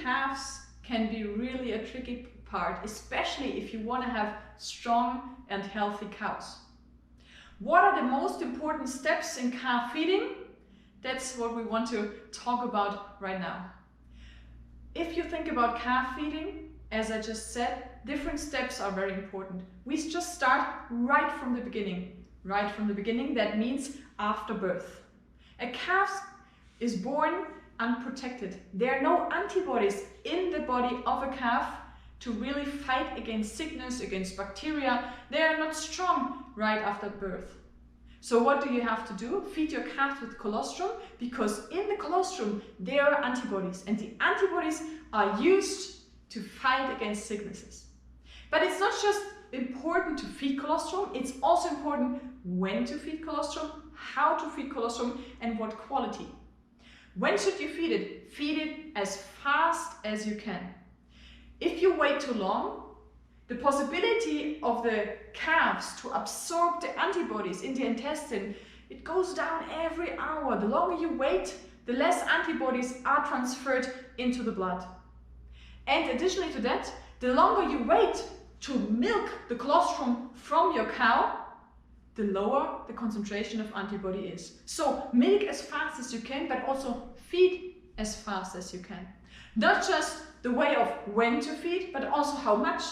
calves can be really a tricky part, especially if you want to have strong and healthy cows. What are the most important steps in calf feeding? That's what we want to talk about right now. If you think about calf feeding, as I just said, different steps are very important. We just start right from the beginning. Right from the beginning, that means after birth. A calf is born unprotected. There are no antibodies in the body of a calf to really fight against sickness, against bacteria. They are not strong right after birth. So what do you have to do? Feed your calf with colostrum, because in the colostrum there are antibodies, and the antibodies are used to fight against sicknesses. But it's not just important to feed colostrum, it's also important when to feed colostrum, how to feed colostrum, and what quality. When should you feed it? Feed it as fast as you can. If you wait too long, the possibility of the calves to absorb the antibodies in the intestine, it goes down every hour. The longer you wait, the less antibodies are transferred into the blood. And additionally to that, the longer you wait to milk the colostrum from your cow, the lower the concentration of antibody is. So milk as fast as you can, but also feed as fast as you can. Not just the way of when to feed, but also how much.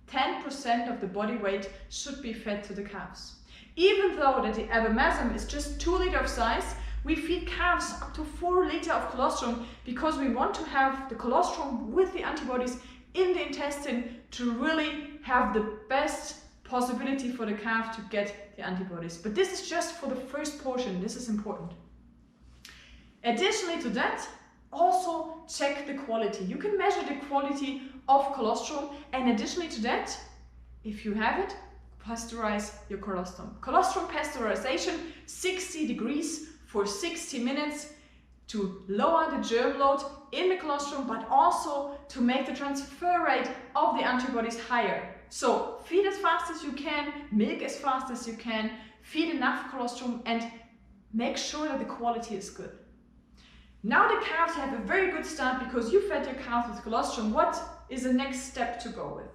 10% of the body weight should be fed to the calves. Even though that the abomasum is just 2 liters of size, we feed calves up to 4 liters of colostrum because we want to have the colostrum with the antibodies in the intestine to really have the best possibility for the calf to get the antibodies. But this is just for the first portion. This is important. Additionally to that, also check the quality. You can measure the quality of colostrum, and additionally to that, if you have it, pasteurize your colostrum. Colostrum pasteurization, 60 degrees for 60 minutes to lower the germ load in the colostrum, but also to make the transfer rate of the antibodies higher. So feed as fast as you can, milk as fast as you can, feed enough colostrum, and make sure that the quality is good. Now the calves have a very good start because you fed your calves with colostrum. What is the next step to go with?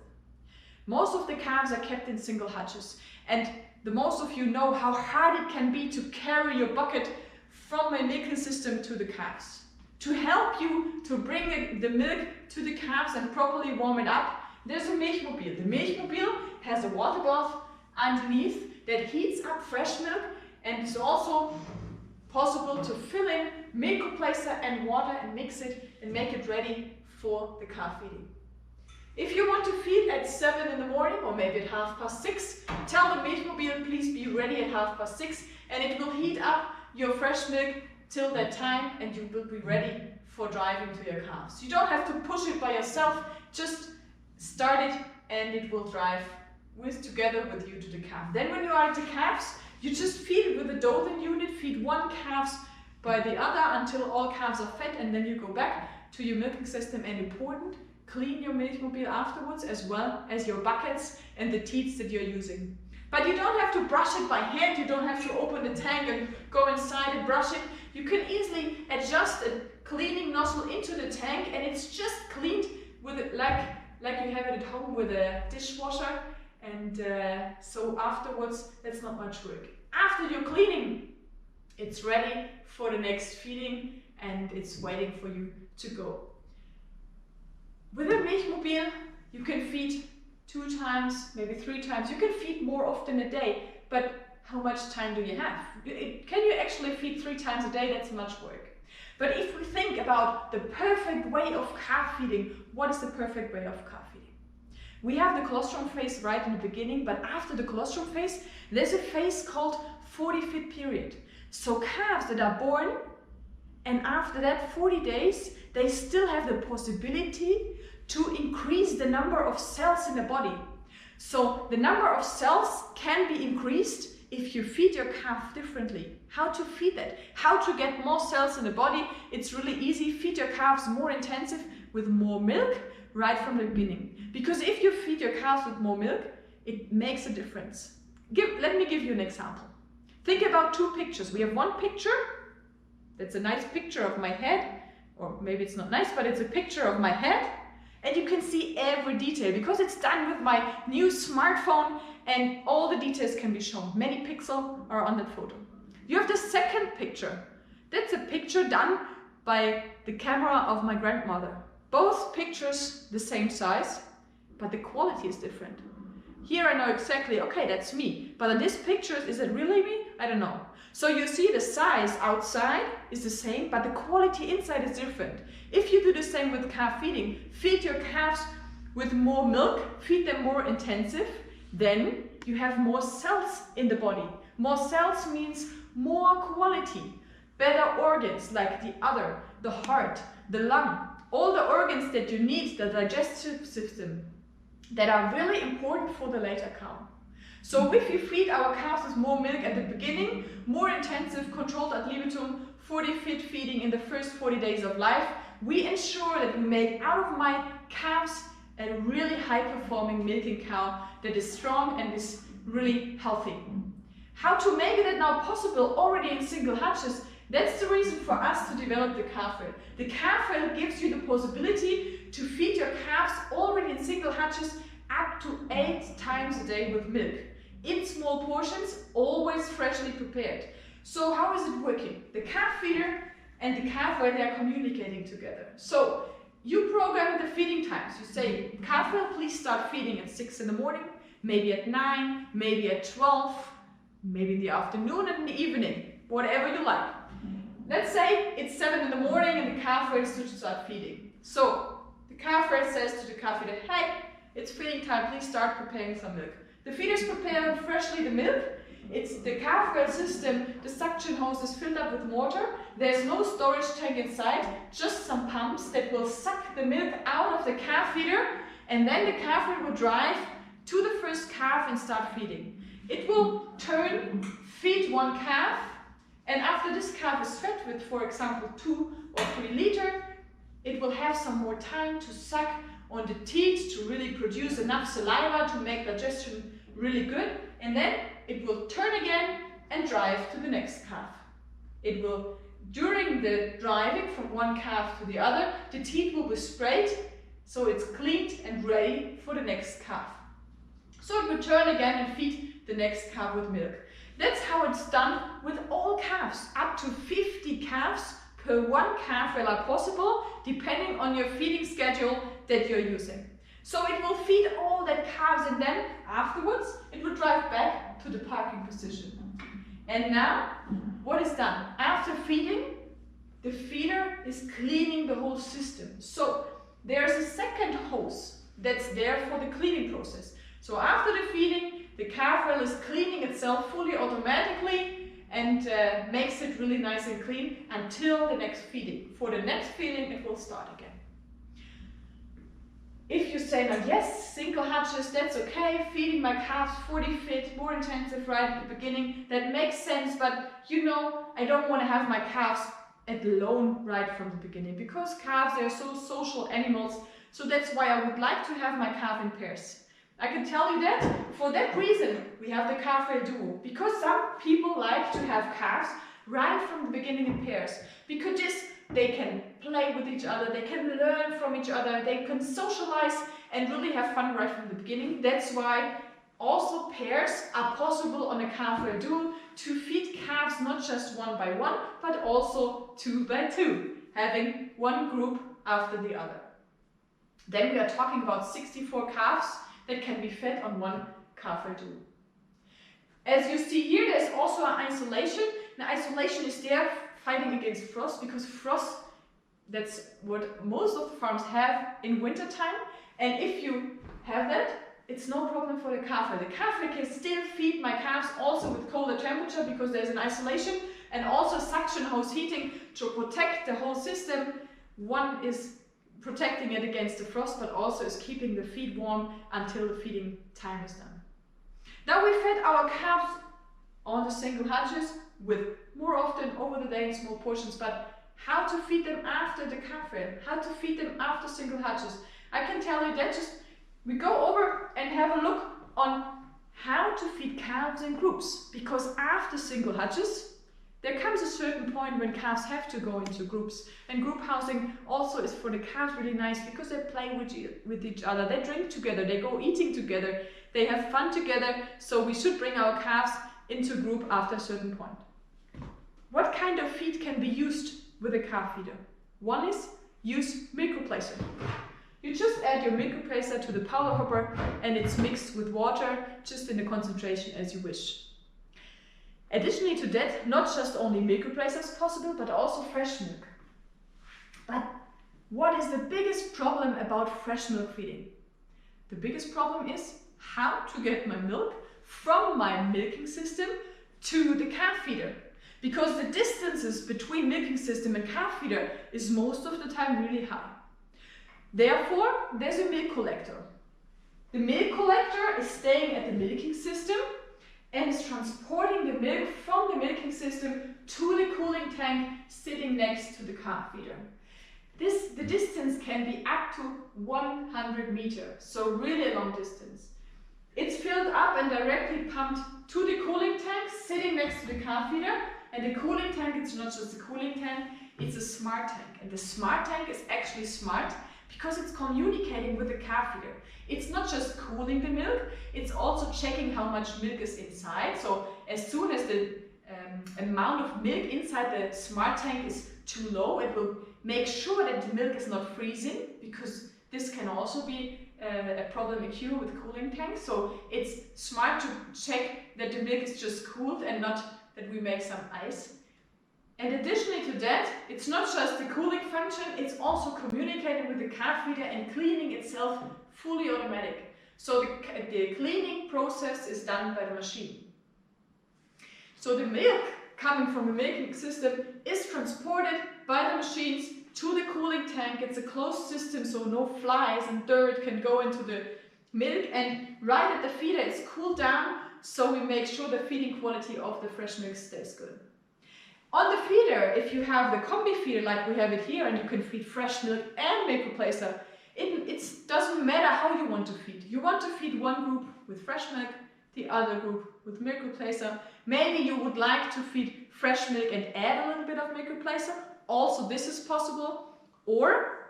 Most of the calves are kept in single hutches, and the most of you know how hard it can be to carry your bucket from a milking system to the calves. To help you to bring the milk to the calves and properly warm it up, there's a MilchMobil. The MilchMobil has a water bath underneath that heats up fresh milk, and it's also possible to fill in milk replacer and water and mix it and make it ready for the calf feeding. If you want to feed at 7 in the morning or maybe at 6:30, tell the MilchMobil please be ready at 6:30, and it will heat up your fresh milk till that time, and you will be ready for driving to your calves. You don't have to push it by yourself, just start it and it will drive together with you to the calf. Then when you are at the calves, you just feed it with a dosing unit, feed one calf by the other until all calves are fed, and then you go back to your milking system. And important, clean your MilchMobil afterwards, as well as your buckets and the teats that you're using. But you don't have to brush it by hand, you don't have to open the tank and go inside and brush it. You can easily adjust a cleaning nozzle into the tank, and it's just cleaned with it like you have it at home with a dishwasher. And so afterwards, that's not much work. After your cleaning, it's ready for the next feeding and it's waiting for you to go. With a MilchMobil, you can feed 2 times, maybe 3 times. You can feed more often a day, but how much time do you have? Can you actually feed 3 times a day? That's much work. But if we think about the perfect way of calf feeding, what is the perfect way of calf feeding? We have the colostrum phase right in the beginning, but after the colostrum phase, there's a phase called 40 feed period. So calves that are born, and after that 40 days, they still have the possibility to increase the number of cells in the body. So the number of cells can be increased if you feed your calf differently. How to feed that? How to get more cells in the body? It's really easy. Feed your calves more intensive with more milk right from the beginning. Because if you feed your calves with more milk, it makes a difference. Let me give you an example. Think about 2 pictures. We have one picture, that's a nice picture of my head, or maybe it's not nice, but it's a picture of my head, and you can see every detail because it's done with my new smartphone and all the details can be shown. Many pixels are on that photo. You have the second picture. That's a picture done by the camera of my grandmother. Both pictures the same size, but the quality is different. Here I know exactly, okay, that's me. But in this picture, is it really me? I don't know. So you see the size outside is the same, but the quality inside is different. If you do the same with calf feeding, feed your calves with more milk, feed them more intensive, then you have more cells in the body. More cells means more quality, better organs like the udder, the heart, the lung, all the organs that you need, the digestive system, that are really important for the later cow. So if you feed our calves with more milk at the beginning, more intensive controlled ad libitum, 40-fit feeding in the first 40 days of life, we ensure that we make out of my calves a really high-performing milking cow that is strong and is really healthy. How to make that now possible already in single hatches? That's the reason for us to develop the CalfRail. The CalfRail gives you the possibility to feed your calves already in single hatches up to 8 times a day with milk. In small portions, always freshly prepared. So how is it working? The calf feeder and the CalfRail, they are communicating together. So you program the feeding times. You say, CalfRail, please start feeding at 6 in the morning, maybe at 9, maybe at 12, maybe in the afternoon and in the evening, whatever you like. Let's say it's 7 in the morning and the CalfRail should start feeding. So the CalfRail says to the calf feeder, hey, it's feeding time, please start preparing some milk. The feeders prepare freshly the milk. It's the CalfRail system, the suction hose is filled up with water. There's no storage tank inside, just some pumps that will suck the milk out of the calf feeder, and then the CalfRail will drive to the first calf and start feeding. It will turn, feed one calf, and after this calf is fed with, for example, 2 or 3 liters, it will have some more time to suck on the teats to really produce enough saliva to make digestion really good, and then it will turn again and drive to the next calf. It will, during the driving from one calf to the other, the teat will be sprayed so it's cleaned and ready for the next calf. So it will turn again and feed the next calf with milk. That's how it's done with all calves. Up to 50 calves per one CalfRail are possible, depending on your feeding schedule that you're using. So it will feed all that calves, and then afterwards it will drive back to the parking position. And now what is done? After feeding, the feeder is cleaning the whole system. So there's a second hose that's there for the cleaning process. So after the feeding, the CalfRail is cleaning itself fully automatically and makes it really nice and clean until the next feeding. For the next feeding, it will start again. If you say, now yes, single hatches, that's okay, feeding my calves 40 fit, more intensive right at the beginning, that makes sense, but you know, I don't want to have my calves alone right from the beginning, because calves, they are so social animals, so that's why I would like to have my calf in pairs. I can tell you that, for that reason, we have the CalfRail duo, because some people like to have calves right from the beginning in pairs, because they can play with each other, they can learn from each other, they can socialize and really have fun right from the beginning. That's why also pairs are possible on a CalfRail duo to feed calves not just one by one, but also 2 by 2, having one group after the other. Then we are talking about 64 calves that can be fed on one CalfRail duo. As you see here, there's also an isolation. Now, isolation is there fighting against frost, because frost, that's what most of the farms have in winter time, and if you have that, it's no problem for the CalfRail. The CalfRail can still feed my calves also with colder temperature, because there's an isolation and also suction hose heating to protect the whole system. One is protecting it against the frost, but also is keeping the feed warm until the feeding time is done. Now we fed our calves on the single hatches with more often over the day in small portions, but how to feed them after the CalfRail, how to feed them after single hatches. I can tell you that we go over and have a look on how to feed calves in groups, because after single hatches, There comes a certain point when calves have to go into groups, and group housing also is for the calves really nice because they play with each other, they drink together, they go eating together, they have fun together, so we should bring our calves into group after a certain point. What kind of feed can be used with a calf feeder? One is use milk replacer. You just add your milk replacer to the powder hopper and it's mixed with water just in the concentration as you wish. Additionally to that, not just only milk replacer is possible, but also fresh milk. But what is the biggest problem about fresh milk feeding? The biggest problem is how to get my milk from my milking system to the calf feeder. Because the distances between milking system and calf feeder is most of the time really high. Therefore, there's a milk collector. The milk collector is staying at the milking system and is transporting the milk from the milking system to the cooling tank sitting next to the calf feeder. The distance can be up to 100 meters, so really a long distance. It's filled up and directly pumped to the cooling tank sitting next to the calf feeder, and the cooling tank, it's not just a cooling tank, it's a smart tank. And the smart tank is actually smart because it's communicating with the calf feeder. It's not just cooling the milk, it's also checking how much milk is inside. So as soon as the amount of milk inside the smart tank is too low, it will make sure that the milk is not freezing, because this can also be a problem occur with cooling tanks. So it's smart to check that the milk is just cooled and not that we make some ice. And additionally to that, it's not just the cooling function, it's also communicating with the calf feeder and cleaning itself fully automatic. So the cleaning process is done by the machine. So the milk coming from the milking system is transported by the machines to the cooling tank. It's a closed system, so no flies and dirt can go into the milk, and right at the feeder it's cooled down, so we make sure the feeding quality of the fresh milk stays good. On the feeder, if you have the combi feeder like we have it here, and you can feed fresh milk and milk replacer, it doesn't matter how you want to feed. You want to feed one group with fresh milk, the other group with milk replacer. Maybe you would like to feed fresh milk and add a little bit of milk replacer. Also, this is possible. Or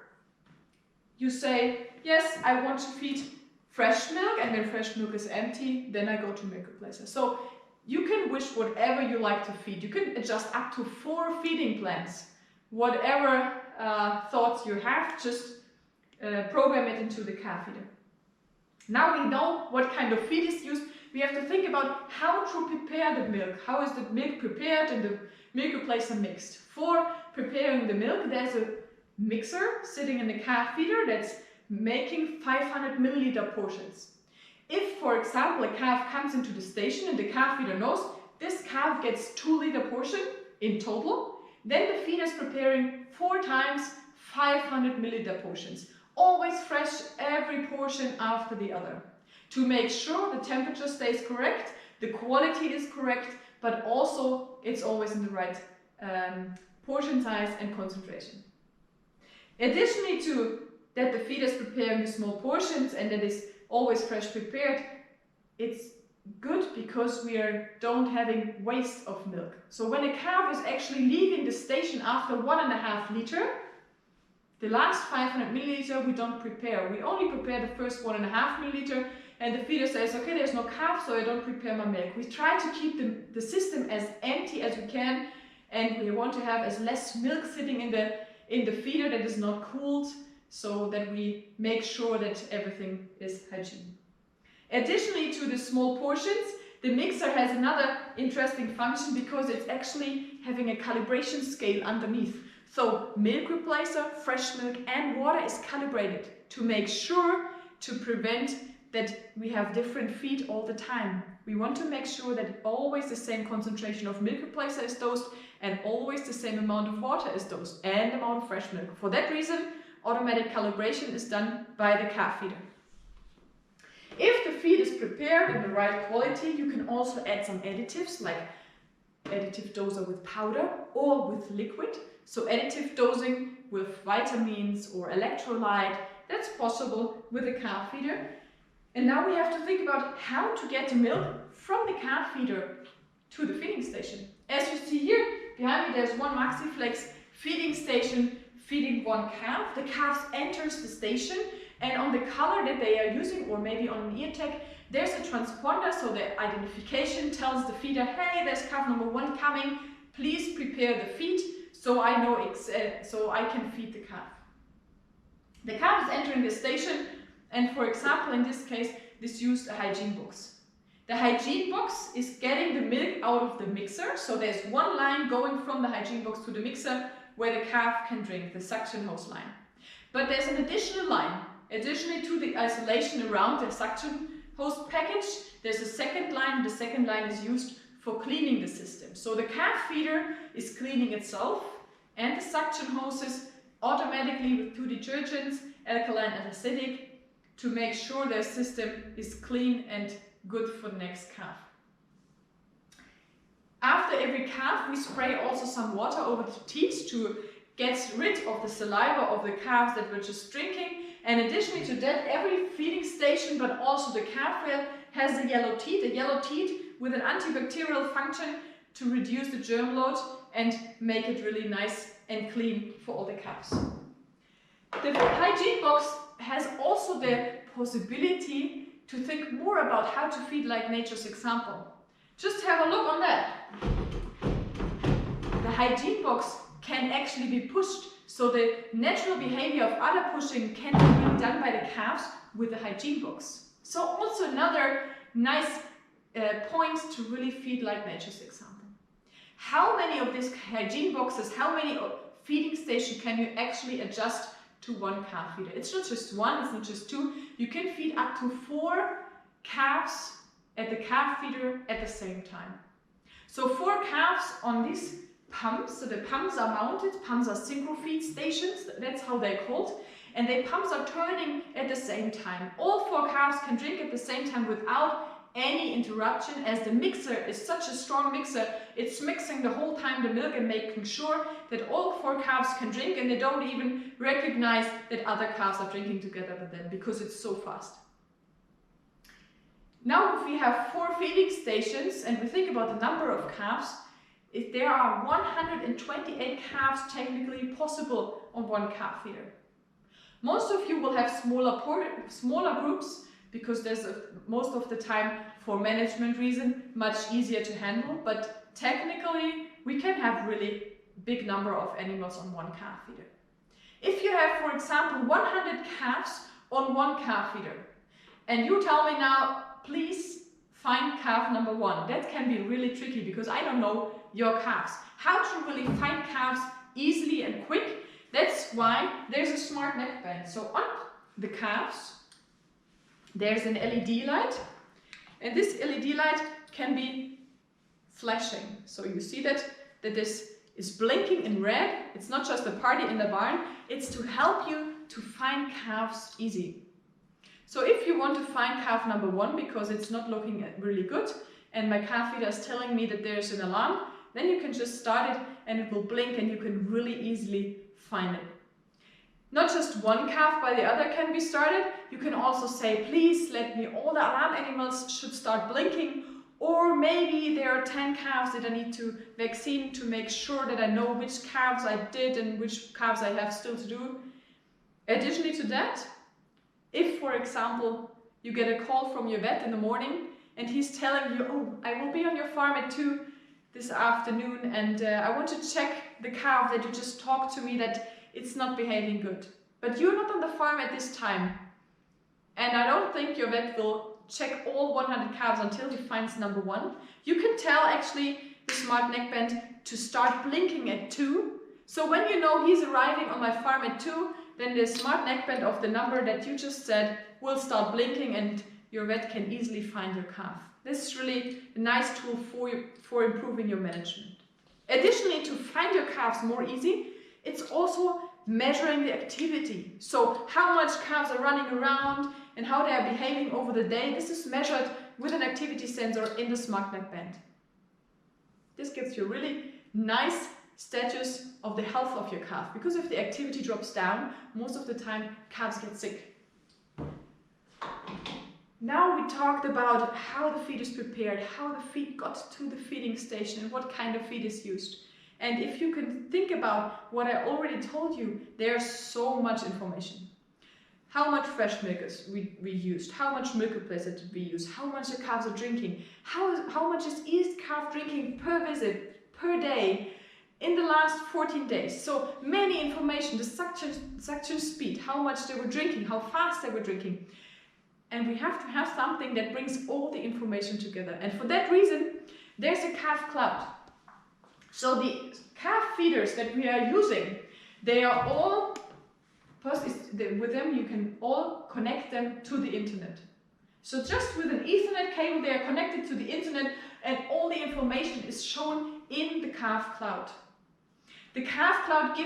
you say, yes, I want to feed fresh milk, and when fresh milk is empty, then I go to milk replacer. So you can wish whatever you like to feed. You can adjust up to 4 feeding plans. Whatever thoughts you have, just program it into the calf feeder. Now we know what kind of feed is used. We have to think about how to prepare the milk. How is the milk prepared and the milk replacer mixed? For preparing the milk, there's a mixer sitting in the calf feeder that's making 500 milliliter portions. If, for example, a calf comes into the station and the calf feeder knows this calf gets 2-liter portion in total, then the feeder is preparing 4 times 500 milliliter portions. Always fresh, every portion after the other. To make sure the temperature stays correct, the quality is correct, but also it's always in the right portion size and concentration. Additionally to that the feeder is preparing the small portions and that is always fresh prepared, it's good because we don't having waste of milk. So when a calf is actually leaving the station after 1.5 liter, the last 500 milliliter we don't prepare. We only prepare the first 1.5 milliliter, and the feeder says, okay, there's no calf, so I don't prepare my milk. We try to keep the system as empty as we can, and we want to have as less milk sitting in the feeder that is not cooled, so that we make sure that everything is hygiene. Additionally to the small portions, the mixer has another interesting function because it's actually having a calibration scale underneath. So milk replacer, fresh milk and water is calibrated to make sure to prevent that we have different feed all the time. We want to make sure that always the same concentration of milk replacer is dosed and always the same amount of water is dosed and amount of fresh milk. For that reason, automatic calibration is done by the calf feeder. If the feed is prepared in the right quality, you can also add some additives like additive doser with powder or with liquid. So additive dosing with vitamins or electrolyte, that's possible with a calf feeder. And now we have to think about how to get the milk from the calf feeder to the feeding station. As you see here, behind me there's one MaxiFlex feeding station feeding one calf. The calf enters the station, and on the color that they are using, or maybe on an ear tag, there's a transponder, so the identification tells the feeder, hey, there's calf number 1 coming, please prepare the feed, so I know so I can feed the calf. The calf is entering the station, and for example, in this case, this used a hygiene box. The hygiene box is getting the milk out of the mixer, so there's one line going from the hygiene box to the mixer where the calf can drink, the suction hose line. But there's an additional line. Additionally to the isolation around the suction hose package, there's a second line. The second line is used for cleaning the system. So the calf feeder is cleaning itself, and the suction hoses automatically with 2 detergents, alkaline and acidic, to make sure their system is clean and good for the next calf. After every calf, we spray also some water over the teats to get rid of the saliva of the calves that were just drinking. And additionally to that, every feeding station, but also the CalfRail, has a yellow teat with an antibacterial function to reduce the germ load and make it really nice and clean for all the calves. The hygiene box has also the possibility to think more about how to feed like nature's example. Just have a look on that. The hygiene box can actually be pushed, so the natural behavior of other pushing can be really done by the calves with the hygiene box. So also another nice point to really feed like nature's example. How many of these hygiene boxes, how many feeding stations can you actually adjust to one calf feeder? It's not just one, it's not just 2. You can feed up to 4 calves at the calf feeder at the same time. So 4 calves on these pumps, so the pumps are mounted, pumps are synchro feed stations, that's how they're called, and the pumps are turning at the same time. All 4 calves can drink at the same time without any interruption, as the mixer is such a strong mixer, it's mixing the whole time the milk and making sure that all 4 calves can drink, and they don't even recognize that other calves are drinking together with them because it's so fast. Now if we have 4 feeding stations and we think about the number of calves, if there are 128 calves technically possible on one calf feeder. Most of you will have smaller groups because there's most of the time, for management reason, much easier to handle, but technically we can have really big number of animals on one calf feeder. If you have, for example, 100 calves on one calf feeder, and you tell me now, please find calf number 1. That can be really tricky because I don't know your calves. How to really find calves easily and quick? That's why there's a smart neckband. So on the calves, there's an LED light, and this LED light can be flashing. So you see that this is blinking in red. It's not just a party in the barn, it's to help you to find calves easy. So if you want to find calf number 1 because it's not looking really good and my calf feeder is telling me that there's an alarm, then you can just start it and it will blink and you can really easily find it. Not just one calf by the other can be started, you can also say, please let me, all the alarm animals should start blinking, or maybe there are 10 calves that I need to vaccine to make sure that I know which calves I did and which calves I have still to do. Additionally to that, if, for example, you get a call from your vet in the morning and he's telling you, oh, I will be on your farm at 2 this afternoon and I want to check the calf that you just talked to me that it's not behaving good. But you're not on the farm at this time. And I don't think your vet will check all 100 calves until he finds number 1. You can tell actually the smart neckband to start blinking at 2. So when you know he's arriving on my farm at 2, then the smart neckband of the number that you just said will start blinking and your vet can easily find your calf. This is really a nice tool for improving your management. Additionally, to find your calves more easy, it's also measuring the activity. So how much calves are running around and how they are behaving over the day. This is measured with an activity sensor in the smart neckband. This gives you a really nice status of the health of your calf, because if the activity drops down, most of the time calves get sick. Now we talked about how the feed is prepared, how the feed got to the feeding station and what kind of feed is used. And if you can think about what I already told you, there's so much information. How much fresh milk is we used, how much milk replacer did we use, how much the calves are drinking, how much is each calf drinking per visit, per day, in the last 14 days. So many information, the suction speed, how much they were drinking, how fast they were drinking. And we have to have something that brings all the information together. And for that reason, there's a CalfCloud. So the calf feeders that we are using, they are all, with them you can all connect them to the internet. So just with an Ethernet cable they are connected to the internet and all the information is shown in the CalfCloud. The CalfCloud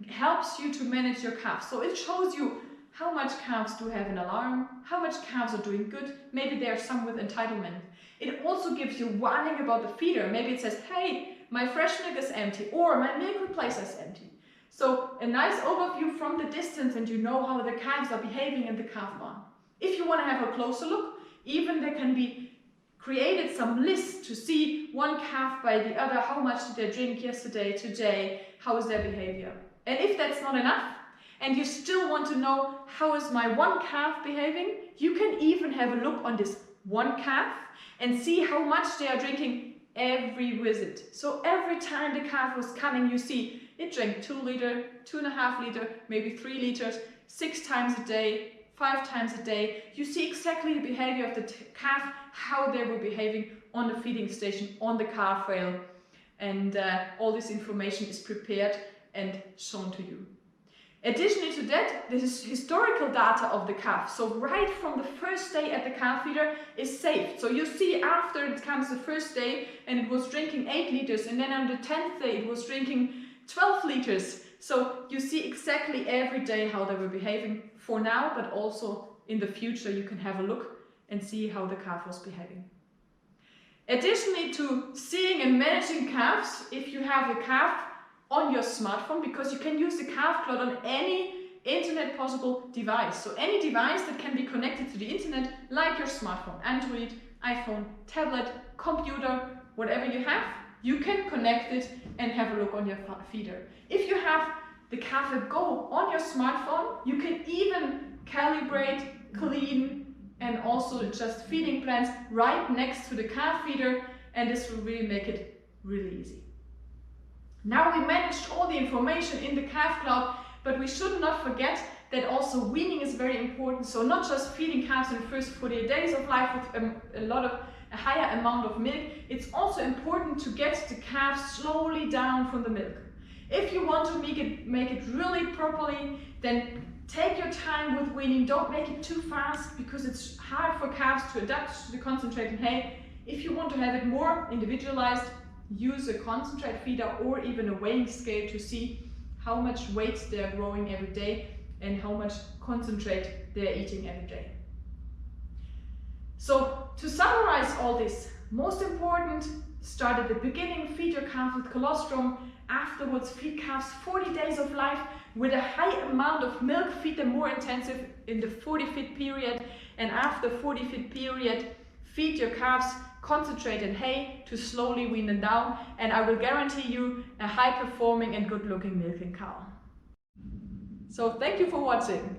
helps you to manage your calves. So it shows you how much calves do have an alarm, how much calves are doing good, maybe there are some with entitlement. It also gives you warning about the feeder. Maybe it says, hey, my fresh milk is empty or my milk replacer is empty. So a nice overview from the distance and you know how the calves are behaving in the calf barn. If you want to have a closer look, even there can be created some lists to see one calf by the other, how much did they drink yesterday, today, how is their behavior. And if that's not enough, and you still want to know how is my one calf behaving, you can even have a look on this one calf and see how much they are drinking every visit. So every time the calf was coming, you see it drank 2 liters, 2.5 liters, maybe 3 liters, 6 times a day, 5 times a day. You see exactly the behavior of the calf, how they were behaving on the feeding station, on the CalfRail, and all this information is prepared and shown to you. Additionally to that, this is historical data of the calf. So right from the first day at the calf feeder is saved. So you see after it comes the first day and it was drinking 8 liters and then on the 10th day it was drinking 12 liters. So you see exactly every day how they were behaving for now, but also in the future you can have a look and see how the calf was behaving. Additionally to seeing and managing calves, if you have a calf on your smartphone, because you can use the CalfCloud on any internet possible device. So any device that can be connected to the internet, like your smartphone, Android, iPhone, tablet, computer, whatever you have, you can connect it and have a look on your feeder. If you have the CalfRail Go on your smartphone, you can even calibrate, clean, and also just feeding plans right next to the calf feeder, and this will really make it really easy. Now we managed all the information in the CalfCloud, but we should not forget that also weaning is very important. So not just feeding calves in the first 48 days of life with a higher amount of milk, it's also important to get the calf slowly down from the milk. If you want to make it really properly, then take your time with weaning. Don't make it too fast because it's hard for calves to adapt to the concentrated hay. If you want to have it more individualized, use a concentrate feeder or even a weighing scale to see how much weight they are growing every day and how much concentrate they are eating every day. So to summarize all this, most important, start at the beginning, feed your calf with colostrum. Afterwards, feed calves 40 days of life with a high amount of milk, feed them more intensive in the 40-feed period, and after 40-feed period, feed your calves concentrated hay to slowly wean them down, and I will guarantee you a high-performing and good-looking milking cow. So thank you for watching.